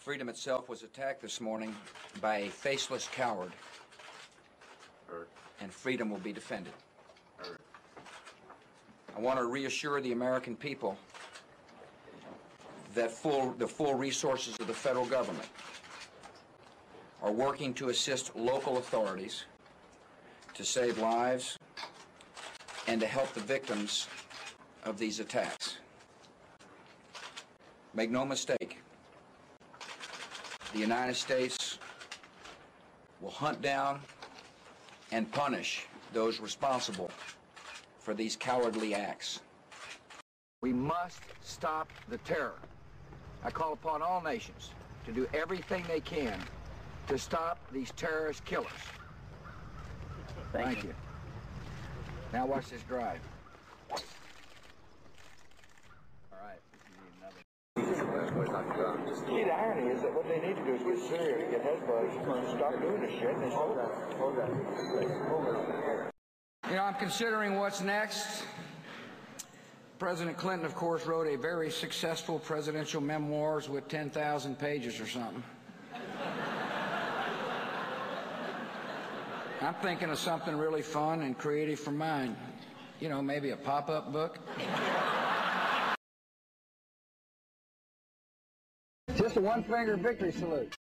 Freedom itself was attacked this morning by a faceless coward, and freedom will be defended. I want to reassure the American people that the full resources of the federal government are working to assist local authorities to save lives and to help the victims of these attacks. Make no mistake, the United States will hunt down and punish those responsible for these cowardly acts. We must stop the terror. I call upon all nations to do everything they can to stop these terrorist killers. Thank you. Now watch this drive. All right. See, the irony is that what they need to do is get Syria to get Hezbollah to stop doing this shit. And hold on. You know, I'm considering what's next. President Clinton, of course, wrote a very successful presidential memoirs with 10,000 pages or something. I'm thinking of something really fun and creative for mine. You know, maybe a pop-up book. Just a one-finger victory salute.